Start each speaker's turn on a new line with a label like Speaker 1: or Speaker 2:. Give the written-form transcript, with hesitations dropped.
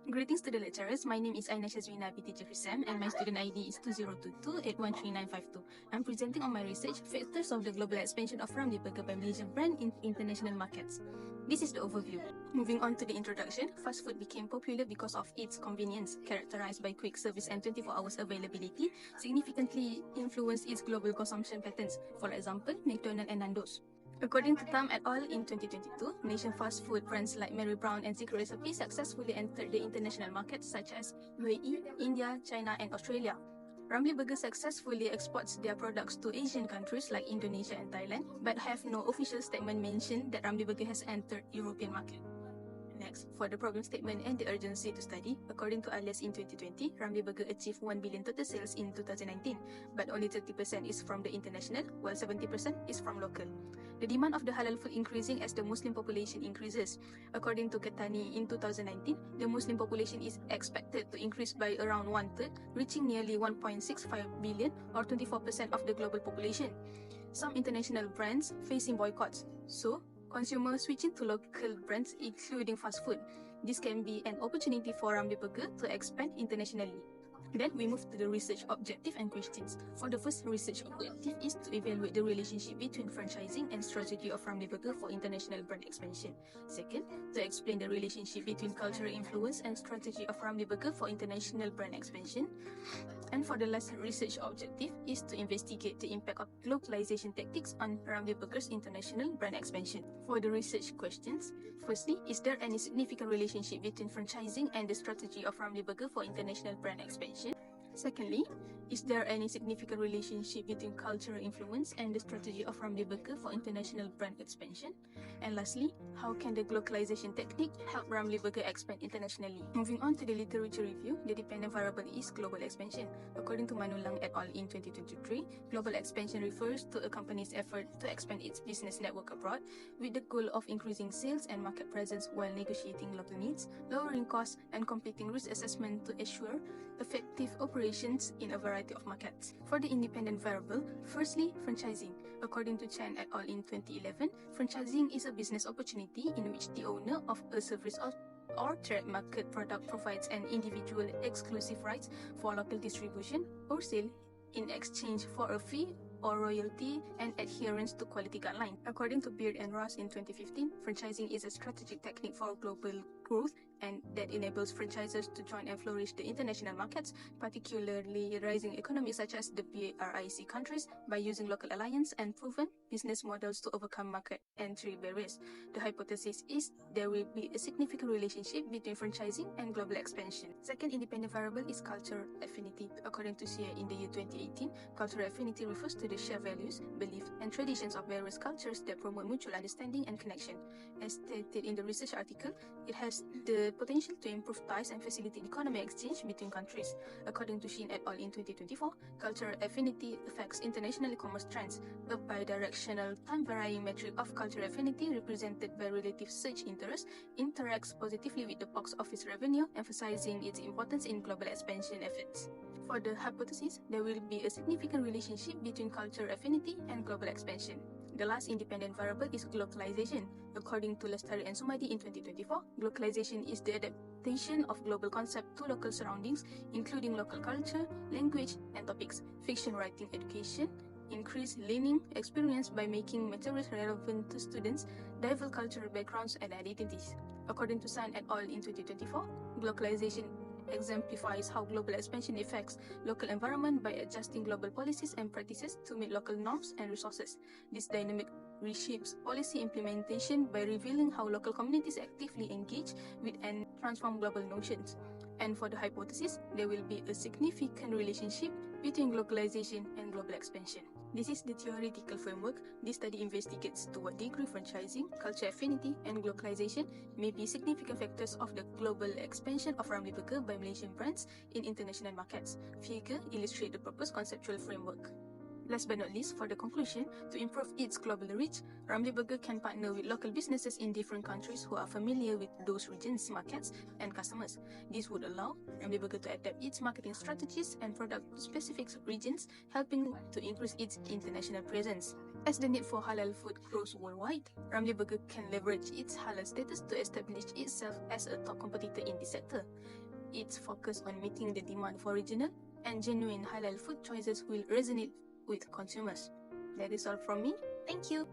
Speaker 1: Greetings to the lecturers. My name is Aina Syazwina Binti Jeffri and my student ID is 2022813952. I'm presenting on my research, Factors of the Global Expansion of Ramly Burger by Malaysian Brand in International Markets. This is the overview. Moving on to the introduction, fast food became popular because of its convenience, characterized by quick service and 24 hours availability, significantly influenced its global consumption patterns, for example, McDonald's and Nando's. According to Tam et al. In 2022, Malaysian fast food brands like Mary Brown and Secret Recipe successfully entered the international markets such as UAE, India, China and Australia. Ramly Burger successfully exports their products to Asian countries like Indonesia and Thailand, but have no official statement mentioned that Ramly Burger has entered European market. Next, for the problem statement and the urgency to study, according to ALOR in 2020, Ramly Burger achieved 1 billion total sales in 2019, but only 30% is from the international, while 70% is from local. The demand of the halal food increasing as the Muslim population increases. According to Ketani, in 2019, the Muslim population is expected to increase by around one-third, reaching nearly 1.65 billion or 24% of the global population. Some international brands facing boycotts, so consumers switching to local brands including fast food. This can be an opportunity for Ramly Burger to expand internationally. Then we move to the research objective and questions. For the first research objective is to evaluate the relationship between franchising and strategy of Ramly Burger for international brand expansion. Second, to explain the relationship between cultural influence and strategy of Ramly Burger for international brand expansion. And for the last research objective is to investigate the impact of localization tactics on Ramly Burger's international brand expansion. For the research questions, firstly, is there any significant relationship between franchising and the strategy of Ramly Burger for international brand expansion? Secondly, is there any significant relationship between cultural influence and the strategy of Ramly Burger for international brand expansion? And lastly, how can the localization technique help Ramly Burger expand internationally? Moving on to the literature review, the dependent variable is global expansion. According to Manulang et al. In 2023, global expansion refers to a company's effort to expand its business network abroad with the goal of increasing sales and market presence while negotiating local needs, lowering costs, and completing risk assessment to assure effective operations in a variety of markets. For the independent variable, firstly, franchising. According to Chan et al. In 2011, franchising is a business opportunity in which the owner of a service or trade market product provides an individual exclusive rights for local distribution or sale in exchange for a fee or royalty and adherence to quality guidelines. According to Beard and Ross in 2015, franchising is a strategic technique for global growth and that enables franchisors to join and flourish the international markets, particularly rising economies such as the BRIC countries, by using local alliance and proven business models to overcome market entry barriers. The hypothesis is there will be a significant relationship between franchising and global expansion. Second independent variable is cultural affinity. According to SIA in the year 2018, cultural affinity refers to the shared values, beliefs, and traditions of various cultures that promote mutual understanding and connection. As stated in the research article, it has the potential to improve ties and facilitate economic exchange between countries. According to Shin et al. In 2024, cultural affinity affects international commerce trends. A bidirectional time-varying metric of cultural affinity represented by relative search interest interacts positively with the box office revenue, emphasizing its importance in global expansion efforts. For the hypothesis, there will be a significant relationship between cultural affinity and global expansion. The last independent variable is globalization. According to Lestari and Sumadi in 2024, globalization is the adaptation of global concept to local surroundings, including local culture, language, and topics. Fiction writing education, increased learning experience by making materials relevant to students' diverse cultural backgrounds and identities. According to San et al. In 2024, globalization exemplifies how global expansion affects local environment by adjusting global policies and practices to meet local norms and resources. This dynamic reshapes policy implementation by revealing how local communities actively engage with and transform global notions. And for the hypothesis, there will be a significant relationship between globalization and global expansion. This is the theoretical framework. This study investigates to what degree franchising, cultural affinity, and globalization may be significant factors of the global expansion of Ramly Burger by Malaysian brands in international markets. Figure illustrate the proposed conceptual framework. Last but not least, for the conclusion, to improve its global reach, Ramly Burger can partner with local businesses in different countries who are familiar with those regions' markets and customers. This would allow Ramly Burger to adapt its marketing strategies and product to specific regions, helping to increase its international presence. As the need for halal food grows worldwide, Ramly Burger can leverage its halal status to establish itself as a top competitor in this sector. Its focus on meeting the demand for regional and genuine halal food choices will resonate with consumers. That is all from me. Thank you.